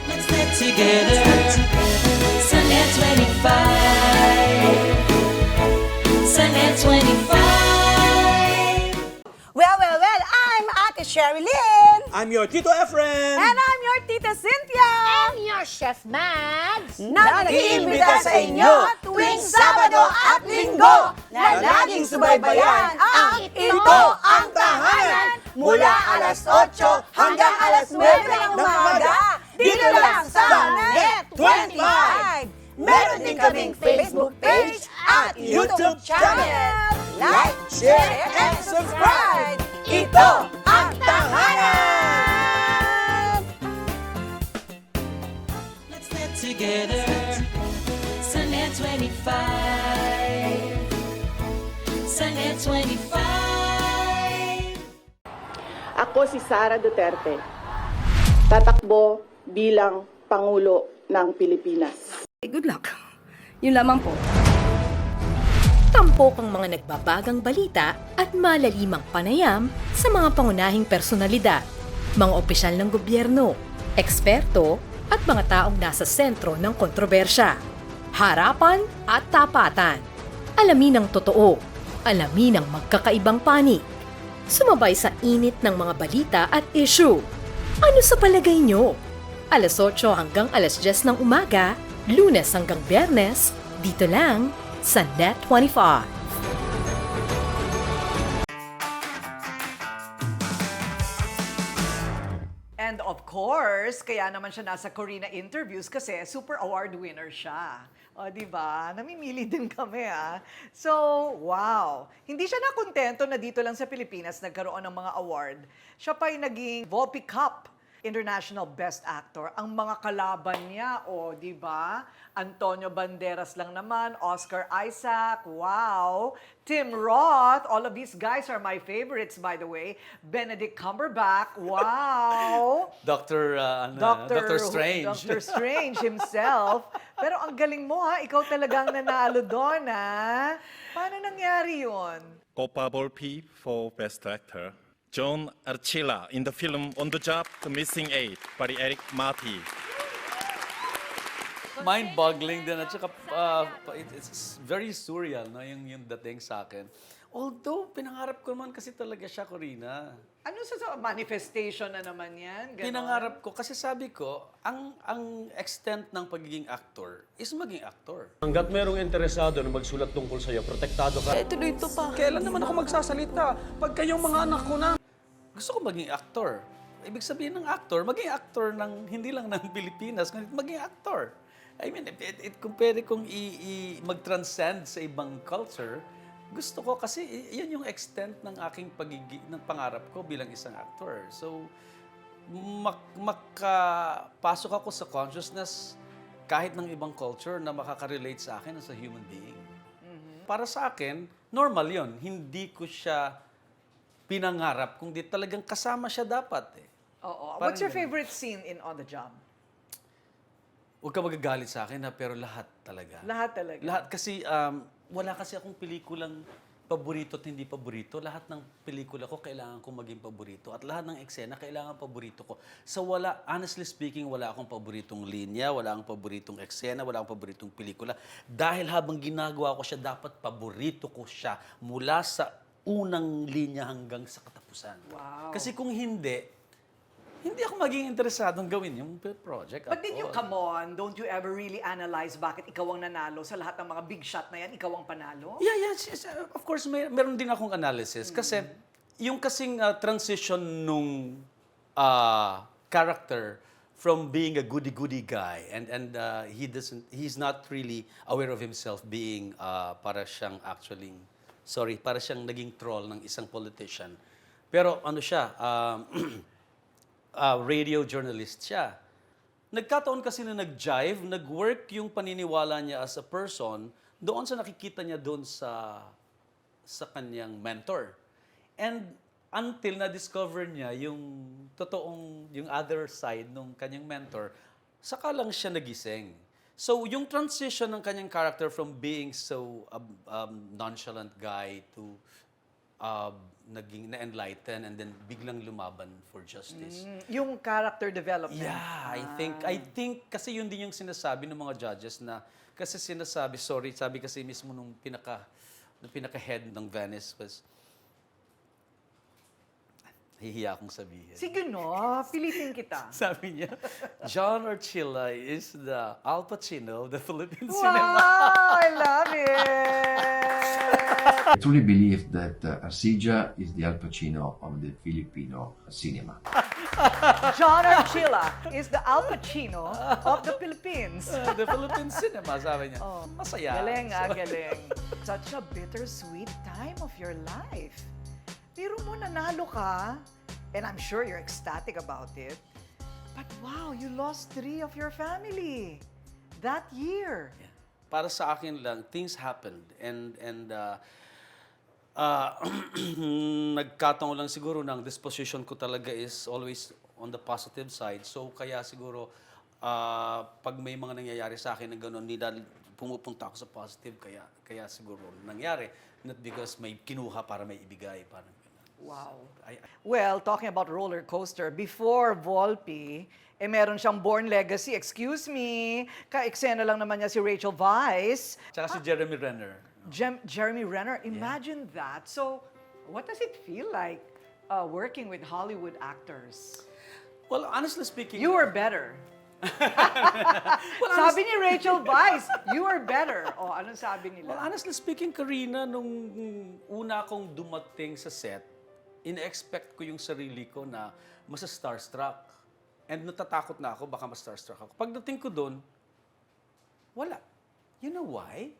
Let's net together. Sa Net 25. Sa Net 25. Well, I'm Ate Sherry Lynn. I'm your Tito Efren. And I'm your Tita Cynthia. I'm your Chef Mads. Na nag-iimbita sa inyo tuwing Sabado at Linggo na laging subaybayan ang Ito ang Tahanan mula alas 8 hanggang alas 9 ng umaga dito lang sa Net 25. Meron din kaming Facebook page at YouTube channel. Like, share, and subscribe. Ito ang Tahanan! Let's net together. Sa Net 25. Sa Net 25. Ako si Sara Duterte. Tatakbo bilang Pangulo ng Pilipinas. Good luck. Yun lamang po. Tampok ang mga nagbabagang balita at malalimang panayam sa mga pangunahing personalidad, mga opisyal ng gobyerno, eksperto at mga taong nasa sentro ng kontrobersya. Harapan at tapatan. Alamin ang totoo. Alamin ang magkakaibang panig. Sumabay sa init ng mga balita at issue. Ano sa palagay nyo? Alas 8 hanggang alas 10 ng umaga, Lunes hanggang Biyernes, dito lang sa Net25. And of course, kaya naman siya nasa Corina interviews kasi super award winner siya. O, di ba? Namimili din kami, ah. So, wow. Hindi siya nakontento na dito lang sa Pilipinas nagkaroon ng mga award. Siya pa'y naging Volpi Cup International Best Actor. Ang mga kalaban niya, o, di ba? Antonio Banderas lang naman, Oscar Isaac, wow. Tim Roth, all of these guys are my favorites, by the way. Benedict Cumberbatch, wow. Dr. Strange. Dr. Strange himself. Pero ang galing mo, ha? Ikaw talagang nanalo doon, ha? Paano nangyari yun? Opa Volpi for Best Actor. John Archila in the film On the Job, The Missing Eight by Eric Marty. Mind-boggling din at saka it's very surreal, no, yung dating sa akin. Although, pinangarap ko naman kasi talaga siya, Corina. Ano sa manifestation na naman yan? Ganon? Pinangarap ko kasi sabi ko, ang extent ng pagiging actor is maging actor. Hanggat merong interesado na magsulat tungkol sa'yo, protektado ka. Tuloy ito pa. Kailan naman ako magsasalita? Pag kayong mga anak ko na. Gusto ko maging actor. Ibig sabihin ng actor, maging actor ng hindi lang ng Pilipinas, kundi maging actor. I mean, kung pwede kong mag-transcend sa ibang culture, gusto ko kasi yan yung extent ng aking ng pangarap ko bilang isang actor. So, makapasok ako sa consciousness kahit ng ibang culture na makaka-relate sa akin as a human being. Para sa akin, normal yon. Hindi ko siya pinangarap kung di talagang kasama siya dapat. Eh. Oo. Parang What's your ganun. favorite scene in On the Job? Huwag ka magagalit sa akin, ha, pero lahat talaga. Lahat talaga? Lahat kasi, wala kasi akong pelikulang paborito at hindi paborito. Lahat ng pelikula ko kailangan kong maging paborito. At lahat ng eksena kailangan paborito ko. So wala, honestly speaking, wala akong paboritong linya, wala akong paboritong eksena, wala akong paboritong pelikula. Dahil habang ginagawa ko siya, dapat paborito ko siya mula sa unang linya hanggang sa katapusan. Wow. Kasi kung hindi ako maging interesadong gawin yung project. But did you, come on, don't you ever really analyze bakit ikaw ang nanalo sa lahat ng mga big shot na yan, ikaw ang panalo? Yeah, yes, of course, meron din akong analysis. Kasi, yung kasing transition nung character from being a goody-goody guy and he's not really aware of himself being para siyang naging troll ng isang politician. Pero ano siya, radio journalist siya. Nagkataon kasi na nag-jive, nag-work yung paniniwala niya as a person doon sa nakikita niya doon sa kanyang mentor. And until na-discover niya yung yung other side ng kanyang mentor, saka lang siya nagising. So, yung transition ng kanyang character from being so nonchalant guy to naging na-enlighten and then biglang lumaban for justice. Yung character development. Yeah, I think kasi yun din yung sinasabi ng mga judges na kasi sabi kasi mismo nung pinaka-head ng Venice was hihiya akong sabihin. Sige no, pilitin kita. Sabi niya, John Archila is the Al Pacino of the Philippine Wow, cinema. I love it! I truly believe that Arcija is the Al Pacino of the Filipino cinema. John Archila is the Al Pacino of the Philippines. The Philippine cinema, sabi niya. Oh, Masaya. galing, galing. Such a bittersweet time of your life. Pero mo nanalo ka, and I'm sure you're ecstatic about it. But wow, you lost 3 of your family that year. Yeah. Para sa akin lang, things happened and nagkataon lang siguro ng disposition ko talaga is always on the positive side. So kaya siguro pag may mga nangyayari sa akin na gano'n, pumupunta ako sa positive, kaya siguro nangyari. Not because may kinuha para may ibigay. Parang, Wow. Well, talking about roller coaster, before Volpe, meron siyang Born Legacy. Excuse me, ka-eksena lang naman niya si Rachel Weisz. Tsaka si Jeremy Renner. Jeremy Renner, imagine that. So, what does it feel like working with Hollywood actors? Well, honestly speaking... You were better. Sabi ni Rachel Weisz, you were better. O, anong sabi nila? Well, honestly speaking, Karina, nung una akong dumating sa set, ina-expect ko yung sarili ko na masa-starstruck. And natatakot na ako, baka ma-starstruck ako. Pagdating ko doon, wala. You know why?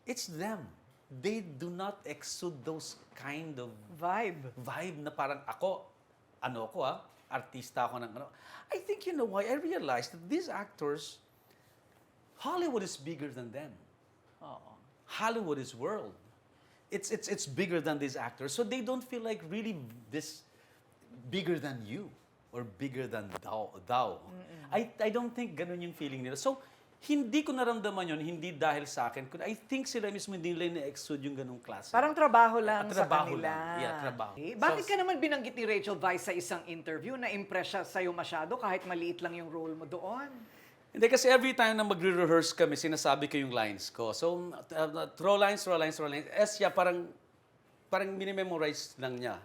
It's them. They do not exude those kind of vibe na parang ako, artista ako ng ano. I think you know why? I realized that these actors, Hollywood is bigger than them. Hollywood is world. It's bigger than these actors. So they don't feel like really this bigger than you or bigger than thou. I don't think ganun yung feeling nila. So hindi ko naramdaman yun, hindi dahil sa akin. I think sila mismo hindi nila na-exude yung ganung klase. Parang trabaho lang sa Trabaho kanila. lang. Yeah, trabaho. Bakit ka naman binanggit ni Rachel Weisz sa isang interview na impress siya sa'yo masyado kahit maliit lang yung role mo doon? Hindi, kasi every time na magre-rehearse kami, sinasabi ko yung lines ko. So, throw lines. Siya parang minimemorize lang niya.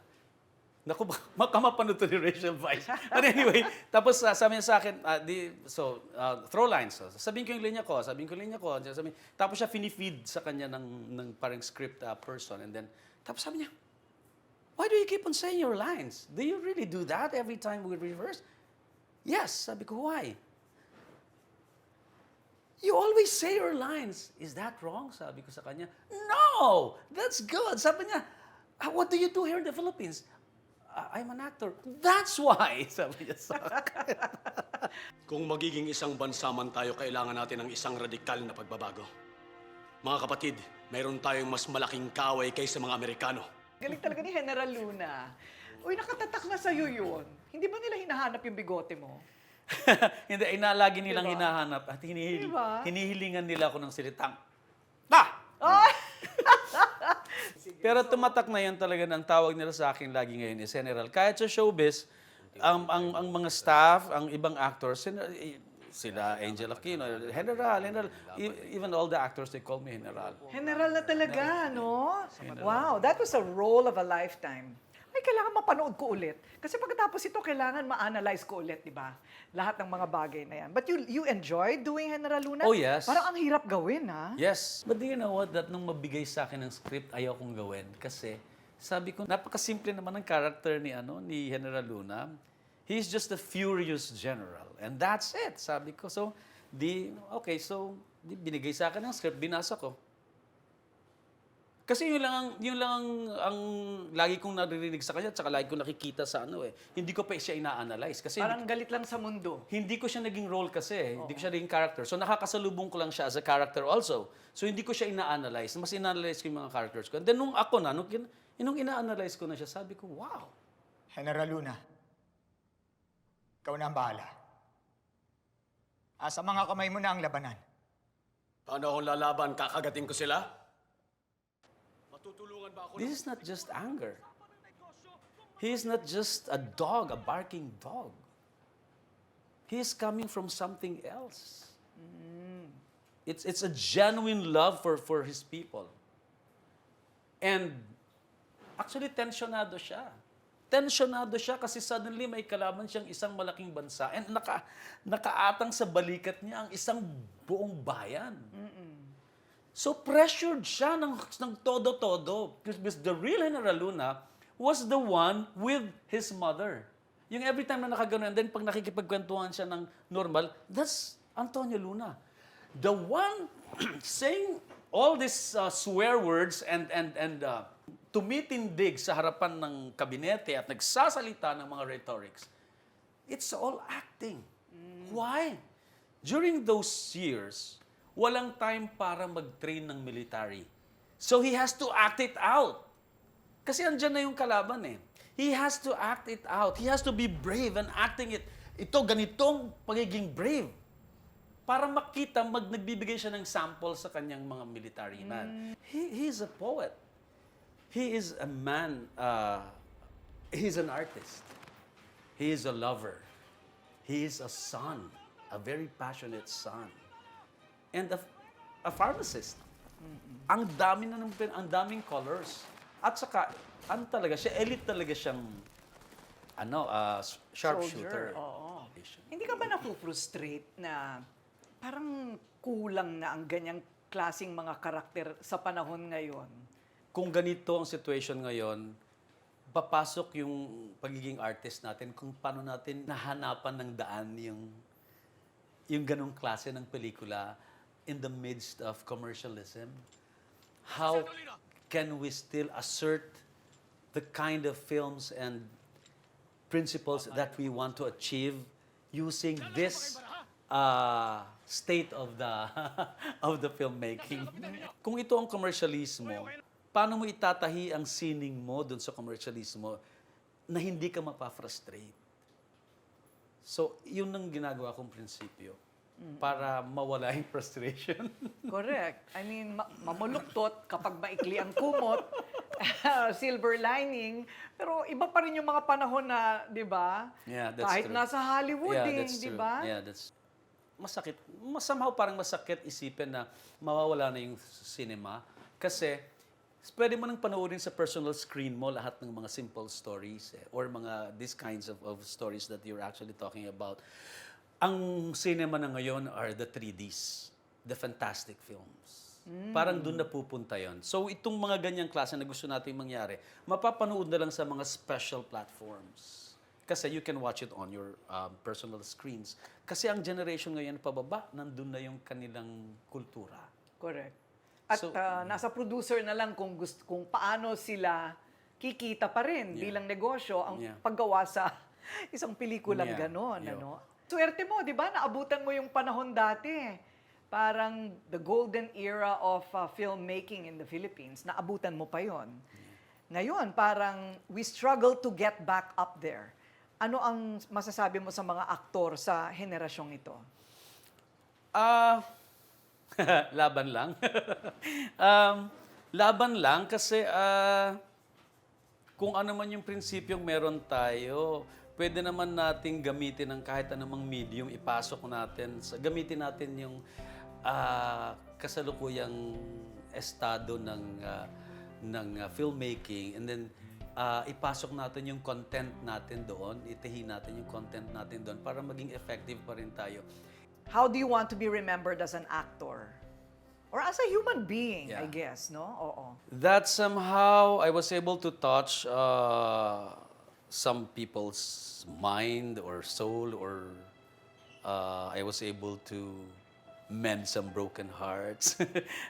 Naku, makamapanood to ni Rachel Weisz. But anyway, tapos sabi niya sa akin, throw lines. So, sabihin ko yung linya ko. Tapos siya finifeed sa kanya ng parang script person. And then, tapos sabi niya, why do you keep on saying your lines? Do you really do that every time we rehearse? Yes. Sabi ko, why? You always say your lines. Is that wrong? Sabi ko sa kanya, no! That's good. Sabi niya, what do you do here in the Philippines? I'm an actor. That's why, sabi niya sa akin. Kung magiging isang bansa man tayo, kailangan natin ng isang radikal na pagbabago. Mga kapatid, mayroon tayong mas malaking kaaway kaysa mga Amerikano. Galing talaga ni General Luna. Uy, nakatatak na sa'yo yun. Hindi ba nila hinahanap yung bigote mo? Hindi, lagi nilang hinahanap at hinihilingan nila ako ng salitang, Pero tumatak na yan talaga ng tawag nila sa akin lagi ngayon is General. Kahit sa showbiz, ang mga staff, ang ibang actors, sila Angel Aquino, General, even all the actors, they call me General. General na talaga, no? Wow, that was a role of a lifetime. Ay, kailangan mapanood ko ulit. Kasi pagkatapos ito, kailangan ma-analyze ko ulit, di ba? Lahat ng mga bagay na yan. But you enjoy doing General Luna? Oh, yes. Parang ang hirap gawin, ha? Yes. But do you know what? That nung mabigay sa akin ng script, ayaw kong gawin. Kasi sabi ko, napakasimple naman ng character ni General Luna. He's just a furious general. And that's it, sabi ko. So, binigay sa akin ng script, binasa ko. Kasi yun lang ang lagi kong naririnig sa kanya at saka lagi kong nakikita sa Hindi ko pa siya ina-analyze. Kasi parang galit lang sa mundo. Hindi ko siya naging role kasi. Hindi ko siya naging character. So nakakasalubong ko lang siya as a character also. So hindi ko siya ina-analyze. Mas ina-analyze ko yung mga characters ko. And then nung ina-analyze ko na siya, sabi ko, wow. General Luna, ikaw na ang bahala. Sa mga kamay mo na ang labanan. Paano akong lalaban? Kakagating ko sila? This is not just anger. He is not just a dog, a barking dog. He is coming from something else. It's a genuine love for his people. And actually, tensionado siya. Tensionado siya kasi suddenly may kalaban siyang isang malaking bansa and nakaatang sa balikat niya ang isang buong bayan. So pressured siya ng todo-todo. Because the real General Luna was the one with his mother. Yung every time na nakagano, and then pag nakikipagkwentuhan siya ng normal, that's Antonio Luna. The one saying all these swear words and tumitindig sa harapan ng kabinete at nagsasalita ng mga rhetorics. It's all acting. Why? During those years, walang time para mag-train ng military. So he has to act it out. Kasi andyan na yung kalaban eh. He has to act it out. He has to be brave and acting it. Ito, ganitong pagiging brave. para makita, nagbibigay siya ng sample sa kanyang mga military man. He is a poet. He is a man, he's an artist. He is a lover. He is a son, a very passionate son. And a pharmacist. Ang daming colors. At saka, talaga siya, elite talaga siyang, sharpshooter. Oo. Hindi ka ba napu-frustrate na parang kulang na ang ganyang klaseng mga karakter sa panahon ngayon? Kung ganito ang situation ngayon, papasok yung pagiging artist natin kung paano natin nahanapan ng daan yung ganong klase ng pelikula in the midst of commercialism. How can we still assert the kind of films and principles that we want to achieve using this state of the of the filmmaking? Kung ito ang commercialismo, paano mo itatahi ang sining mo dun sa commercialismo na hindi ka mapafrustrate? So, yun ang ginagawa kong prinsipyo para mawala yung frustration. Correct. I mean, mamuluktot kapag maikli ang kumot, silver lining, pero iba pa rin yung mga panahon na, di ba? Yeah, that's kahit true. nasa Hollywood that's di true. ba? Yeah, that's masakit. Somehow parang masakit isipin na mawawala na yung cinema kasi pwede mo nang panoorin sa personal screen mo lahat ng mga simple stories or mga these kinds of stories that you're actually talking about. Ang cinema na ngayon are the 3Ds, the fantastic films. Parang doon napupunta yon. So itong mga ganyang klase na gusto nating mangyari, mapapanood na lang sa mga special platforms. Kasi you can watch it on your personal screens. Kasi ang generation ngayon pababa, nandun na yung kanilang kultura. Correct. At nasa producer na lang kung paano sila kikita pa rin bilang negosyo ang paggawa sa isang pelikulang ganon. Ano? Swerte mo, di ba? Naabutan mo yung panahon dati. Parang the golden era of filmmaking in the Philippines. Naabutan mo pa yon. Ngayon, parang we struggle to get back up there. Ano ang masasabi mo sa mga aktor sa henerasyong ito? Laban lang. Laban lang kasi kung ano man yung prinsipyong meron tayo, pwede naman nating gamitin ng kahit anumang medium, ipasok natin, gamitin natin yung kasalukuyang estado ng filmmaking, and then ipasok natin yung content natin doon, itihin natin yung content natin doon para maging effective pa rin tayo. How do you want to be remembered as an actor? Or as a human being, I guess, no? Oo. That somehow I was able to touch some people's mind or soul, or I was able to mend some broken hearts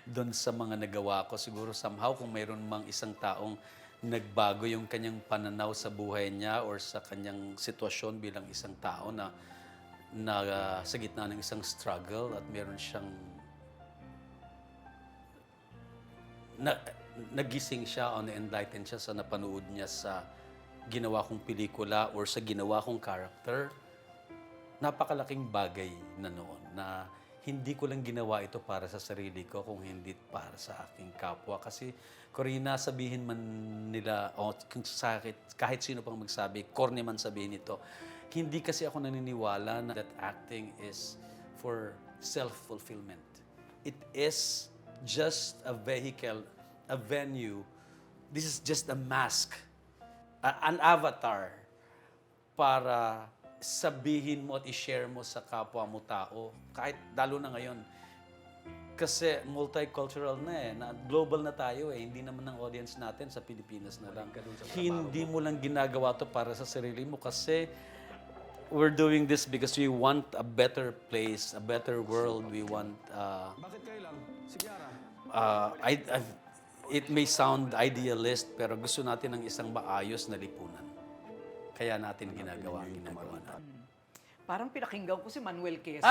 doon sa mga nagawa ko. Siguro somehow kung mayroon mang isang taong nagbago yung kanyang pananaw sa buhay niya or sa kanyang sitwasyon bilang isang tao na sa gitna ng isang struggle at meron siyang nagising siya o na-enlighten siya sa napanood niya sa ginawa kong pelikula or sa ginawa kong character, napakalaking bagay na noon na hindi ko lang ginawa ito para sa sarili ko kung hindi para sa aking kapwa. Kasi, Corina, sabihin man nila, o kahit sino pang magsabi, corny man sabihin ito, hindi kasi ako naniniwala na that acting is for self-fulfillment. It is just a vehicle, a venue. This is just a mask, an avatar para sabihin mo at i-share mo sa kapwa mo tao. Kahit lalo na ngayon. Kasi multicultural na global na tayo Hindi naman ang audience natin sa Pilipinas na lang. Hindi mo lang ginagawa to para sa sarili mo kasi we're doing this because we want a better place, a better world. We want... Bakit kayo lang? Sige, Ara. It may sound idealist, pero gusto natin ng isang maayos na lipunan. Kaya natin ginagawa natin. parang pinakinggan ko si Manuel Quezon.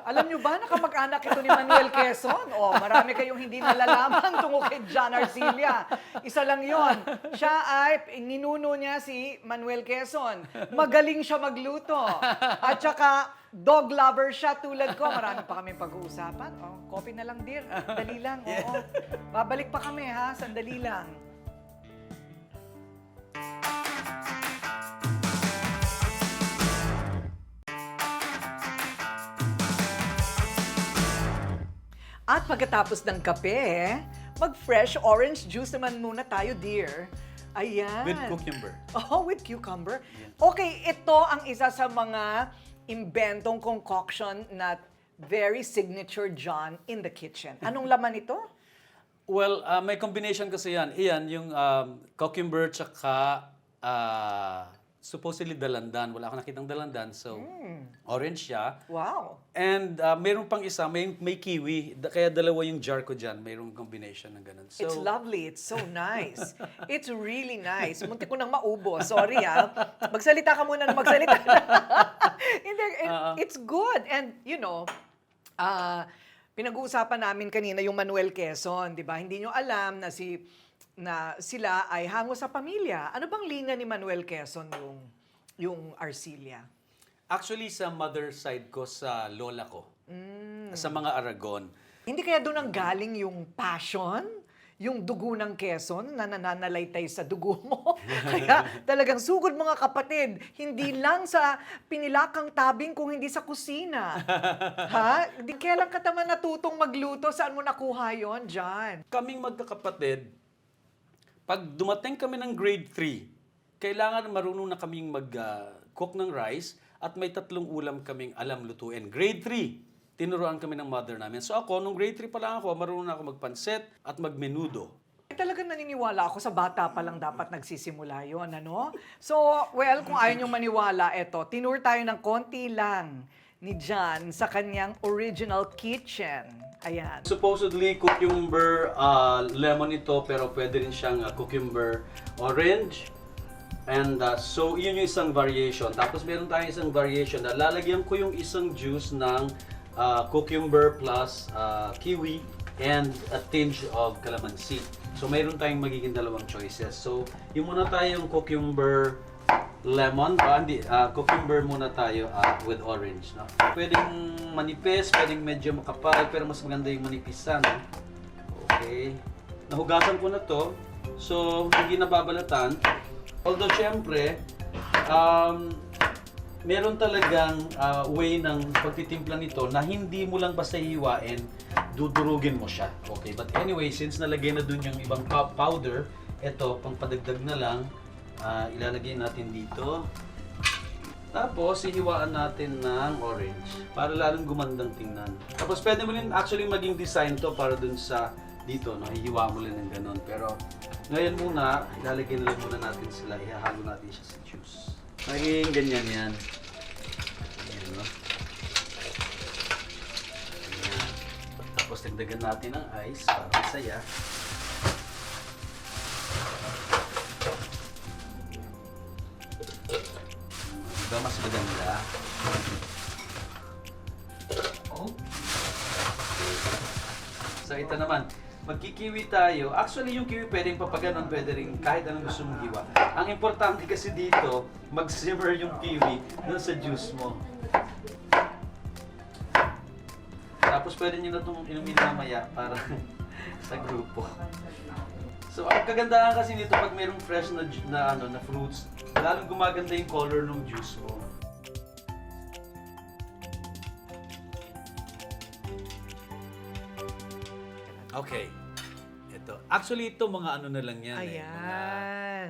Alam nyo ba, nakamag-anak ito ni Manuel Quezon? O, marami kayong hindi nalalaman tungkol kay John Arcilla. Isa lang yon. Siya ay, ninuno niya si Manuel Quezon. Magaling siya magluto. At saka, dog lover siya tulad ko. Marami pa kami pag-uusapan. Oh, coffee na lang, dear. Sandali lang. Oo. Babalik pa kami, ha? Sandali lang. At pagkatapos ng kape, mag-fresh orange juice naman muna tayo, dear. Ayan. With cucumber. Oh, with cucumber. Okay, ito ang isa sa mga imbentong concoction na very signature John in the kitchen. Anong laman ito? Well, may combination kasi yan. Iyan, yung cucumber tsaka supposedly dalandan. Wala akong nakitang dalandan, so orange siya. Wow. And mayroon pang isa, may kiwi. Kaya dalawa yung jar ko dyan. Mayroong combination ng ganun. So, It's lovely. It's so nice. It's really nice. Muntik ko nang maubo. Sorry, ha. Magsalita ka muna na magsalita. Hindi, it's good. And, you know, pinag-uusapan namin kanina yung Manuel Quezon, di ba? Hindi nyo alam na sila ay hango sa pamilya. Ano bang linya ni Manuel Quezon yung Arcilla? actually, sa mother side ko, sa lola ko. Sa mga Aragon. Hindi kaya doon ang galing yung passion? Yung dugo ng Quezon na nananalaytay sa dugo mo. Kaya talagang sugod mga kapatid, hindi lang sa pinilakang tabing kung hindi sa kusina. Ha? Di kailan ka naman natutong magluto? Saan mo nakuha yon, John? Kaming magkakapatid, pag dumating kami ng grade 3, kailangan marunong na kaming mag-cook ng rice at may 3 ulam kaming alam lutuin. Grade 3. Tinuruan kami ng mother namin. So ako, nung grade 3 pa lang ako, marunong na ako magpansit at magmenudo. Talagang naniniwala ako sa bata pa lang dapat nagsisimula yon, ano? So, well, kung ayaw niyong maniwala, eto, tinur tayo ng konti lang ni John sa kanyang original kitchen. Ayan. Supposedly, cucumber lemon ito, pero pwede rin siyang cucumber orange. And so, yun yung isang variation. Tapos meron tayong isang variation na lalagyan ko yung isang juice ng cucumber plus kiwi and a tinge of calamansi. So, mayroon tayong magiging dalawang choices. So, yung muna tayong cucumber lemon, cucumber muna tayo with orange. No? Pwedeng manipis, pwedeng medyo makapal, pero mas maganda yung manipisan. No? Okay. Nahugasan ko na to. So, hindi nababalatan. Although, syempre, meron talagang way ng pagtitimpla nito na hindi mo lang basta hiwain, dudurugin mo siya. Okay, but anyway, since nalagay na dun yung ibang powder, ito, pangpadagdag na lang, ilalagay natin dito. Tapos, hihiwaan natin ng orange para lalong gumandang tingnan. Tapos, pwede mo rin actually maging design to para dun sa dito, no? Hihiwa mo rin ng ganun. Pero, ngayon muna, ilalagay na lang muna natin sila, ihahalo natin siya sa juice. Magiging ganyan yan. Ayan, no? Ayan. Tapos dagdagan natin ng ice para masaya. Diba mas maganda? Oh. So ito naman, magkikiwi tayo. Actually, yung kiwi pwedeng papaganon, pwede rin kahit anong gusto mong hiwa. Ang importante kasi dito, mag-simmer yung kiwi dun sa juice mo. Tapos pwede nyo na itong inumin mamaya para sa grupo. So, ang kagandahan kasi nito pag mayroong fresh na fruits, lalong gumaganda yung color ng juice mo. Okay. Ito. Actually, ito mga ano na lang yan. Ayan.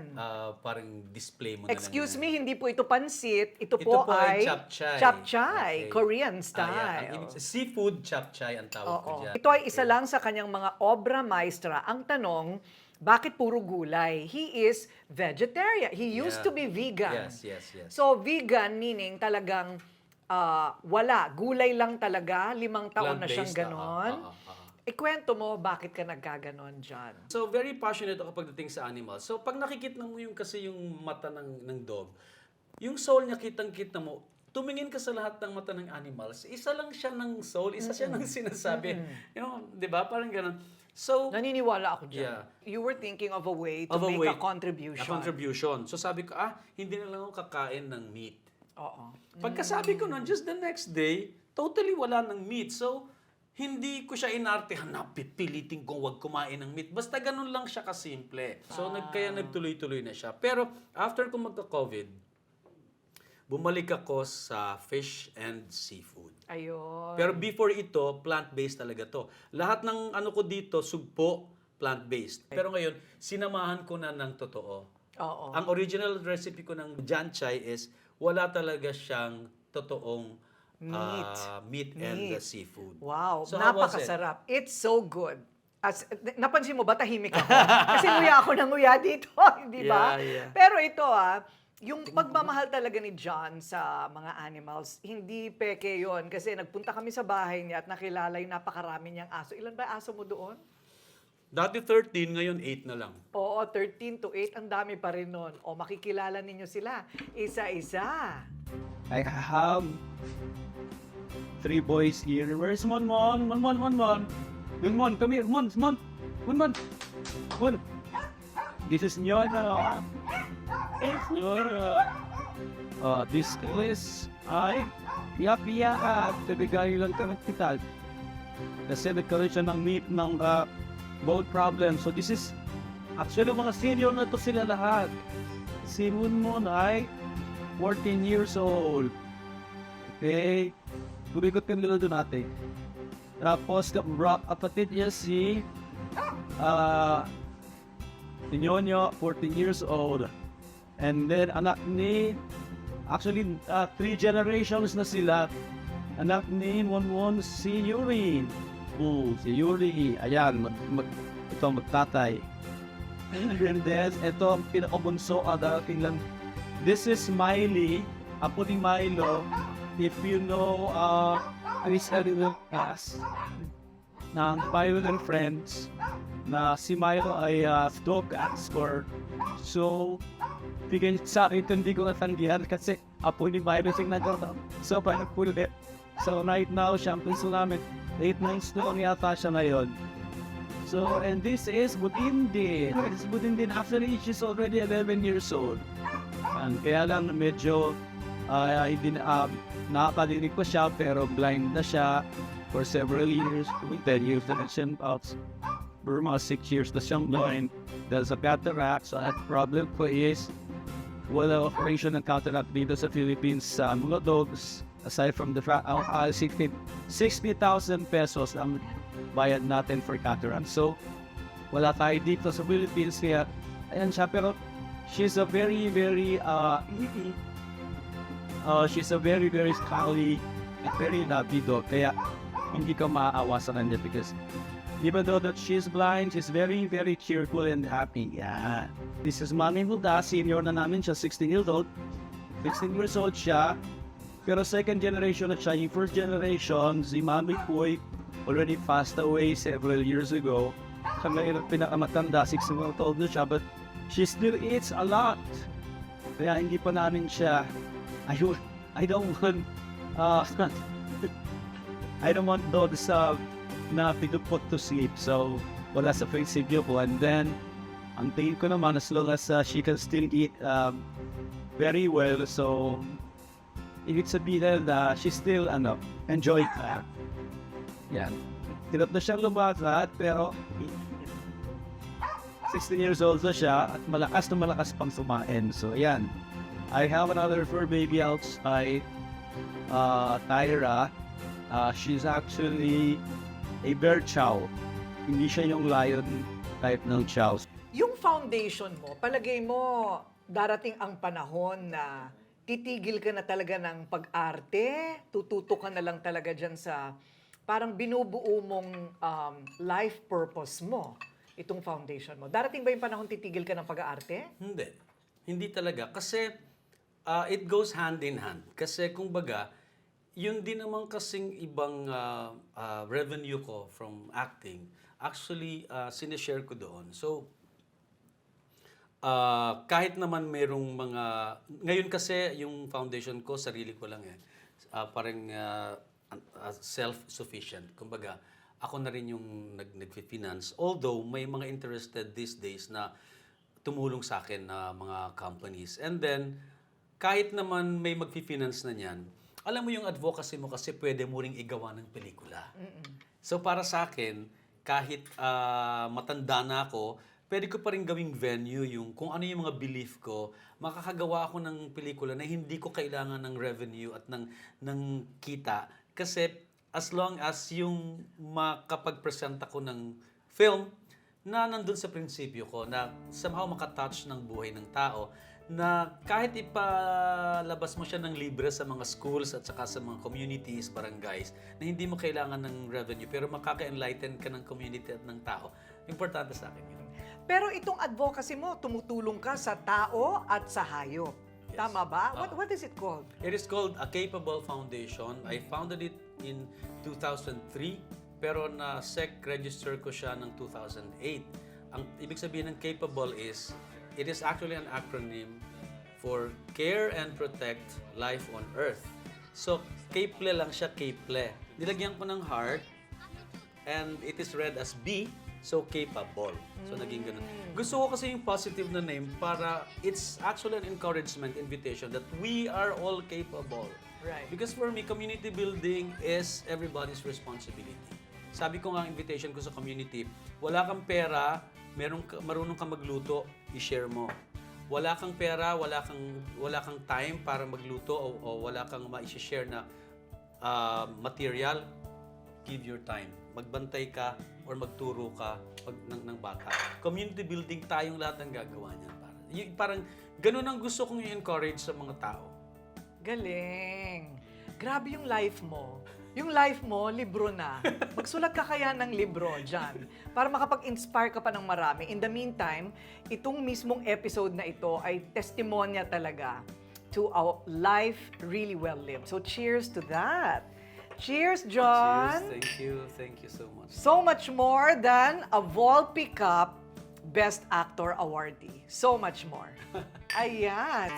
Parang display mo na lang. Excuse me, hindi po ito pansit. Ito Ito po po ay ay chapchay. chapchay, Okay. Korean Yeah. style. Seafood chapchay ang tawag ko dyan. Ito ay isa lang sa kanyang mga obra maestra. Ang tanong, bakit puro gulay? He is vegetarian. He used to be vegan. Yes. So, vegan meaning talagang wala. Gulay lang talaga. 5 taon na siyang ganon. Ikwento mo, bakit ka nagkaganon, John? So, very passionate ako pagdating sa animals. So, pag nakikita mo yung kasi yung mata ng dog, yung soul niya kitang-kita mo, tumingin ka sa lahat ng mata ng animals, isa lang siya ng soul, isa siya ng sinasabi. You know, di ba? Parang ganun. So, naniniwala ako dyan. Yeah. You were thinking of a way to Of a make way- a contribution. A contribution. So sabi ko, hindi na lang ako kakain ng meat. Oo. Pagkasabi ko nun, just the next day, totally wala ng meat. So, hindi ko siya inartehan na pipilitin kong wag kumain ng meat. Basta ganun lang siya kasimple. So, kaya nagtuloy-tuloy na siya. Pero, after ko magka-COVID, bumalik ako sa fish and seafood. Ayun. Pero before ito, plant-based talaga to. Lahat ng ano ko dito, sugpo, plant-based. Pero ngayon, sinamahan ko na ng totoo. Oo. Ang original recipe ko ng Janchai is wala talaga siyang totoong meat and seafood. Wow, So how was it? napakasarap. It's so good. Napansin mo ba, tahimik ako? Kasi nguya ako ng nguya dito, di ba? Yeah. Pero ito yung pagmamahal talaga ni John sa mga animals, hindi peke yon. Kasi nagpunta kami sa bahay niya at nakilala yung napakarami niyang aso. Ilan ba aso mo doon? Dati 13, ngayon 8 na lang. Oo, 13 to 8, ang dami pa rin nun. O makikilala ninyo sila, isa-isa. I have 3 boys here. Where's Mon? Good Mon, come here. Mon. This is Nyona. It's Nyona. This is Pia. Bibigay lang kami kita. Kasi nagkaroon siya ng meat ng boat problem. So this is, actually mga senior na to sila lahat. Si Mon ay 14 years old. Okay. Kumikot kami doon natin. Tapos, kapatid niya si Nyonyo, 14 years old. And then, anak ni, actually, 3 generations na sila. Anak ni Monmon, si Yuri. Si Yuri. Ayan, ito magtatay. And then, ito ang pinakabunso, darating lang. This is Miley, apo ni Milo. If you know, Chris Ariel Pass, ng Milo and Friends, na si Milo ay dog expert. So, bigay sa akin, hindi ko natanggihan kasi apo ni Milo sing nagkakaroon. So, parang pulit. So, right now, siya ang pinso namin. 8 months na yata siya ngayon. So, and this is Budindin. This is Budindin. Actually, she's already 11 years old. And kaya lang medyo nakakadinig ko siya pero blind na siya for several years. 10 years na siya for mga 6 years na siyang blind. There's a cataract. So, ang problem ko is wala operation ng cataract dito sa Philippines sa mga dogs. Aside from the 60,000 pesos ang bayad natin for cataract. So, wala tayo dito sa Philippines kaya ayan siya. Pero she's a very, very she's a very, very scowly and very lovely dog. Kaya hindi ka maaawa sa kanya because even though that she's blind, she's very, very cheerful and happy. Yeah. This is Mami Hulda. Senior na namin siya, 16 years old. 16 years old siya. Pero second generation na siya. Yung first generation, si Mami Puy, already passed away several years ago. Siya ngayon pinakamatanda, 16 years old na siya. But she still eats a lot. Kaya hindi pa namin siya, I don't want dogs na pinuput to sleep. So, wala sa prinsipyo ko. And then, ang tingin ko naman, as long as she can still eat very well, so, ibig sabihin na she still, enjoy that. Yan. Tinap na siyang lumakad, pero 16 years old na siya at malakas pang sumain. So, yan. I have another fur baby outside, Tyra. She's actually a bear chow. Hindi siya yung lion type ng chow. Yung foundation mo, palagay mo, darating ang panahon na titigil ka na talaga ng pag-arte? Tututo ka na lang talaga dyan sa parang binubuo mong life purpose mo, itong foundation mo. Darating ba yung panahon titigil ka ng pag-arte? Hindi. Hindi talaga. Kasi it goes hand in hand. Kasi kumbaga, yun din naman kasing ibang revenue ko from acting, actually, sinishare ko doon. So, kahit naman mayroong mga... Ngayon kasi, yung foundation ko, sarili ko lang eh. Parang self-sufficient. Kumbaga, ako na rin yung nag-finance. Although, may mga interested these days na tumulong sa akin na mga companies. And then, kahit naman may mag-finance na niyan, alam mo yung advocacy mo kasi pwede mo ring igawa ng pelikula. So para sa akin, kahit matanda na ako, pwede ko pa rin gawing venue yung kung ano yung mga belief ko, makakagawa ako ng pelikula na hindi ko kailangan ng revenue at ng kita. Kasi as long as yung makapag-present ako ng film na nandun sa prinsipyo ko, na somehow makatouch ng buhay ng tao, na kahit ipalabas mo siya ng libre sa mga schools at saka sa mga communities, barangays, na hindi mo kailangan ng revenue, pero makaka-enlighten ka ng community at ng tao, importante sa akin yun. Pero itong advocacy mo, tumutulong ka sa tao at sa hayop. Yes. Tama ba? What is it called? It is called A Capable Foundation. I founded it in 2003, pero na-SEC register ko siya ng 2008. Ang ibig sabihin ng capable is, it is actually an acronym for Care and Protect Life on Earth. So, CAPLE lang siya, CAPLE. Nilagyan ko ng heart, and it is read as B, so capable. So, naging ganun. Gusto ko kasi yung positive na name para it's actually an encouragement, invitation that we are all capable. Right. Because for me, community building is everybody's responsibility. Sabi ko nga, invitation ko sa community, wala kang pera, marunong kang magluto, i-share mo. Wala kang pera, wala kang time para magluto o wala kang ma-share na material, give your time. Magbantay ka or magturo ka ng bata. Community building, tayong lahat ang gagawa niyan. Parang ganun ang gusto kong i-encourage sa mga tao. Galing. Grabe yung life mo. Yung life mo, libro na. Magsulat ka kaya ng libro dyan para makapag-inspire ka pa ng marami. In the meantime, itong mismong episode na ito ay testimonya talaga to a life really well lived. So cheers to that. Cheers, John. Cheers. Thank you. Thank you so much. So much more than a Volpi Cup Best Actor awardee. So much more. Ayan.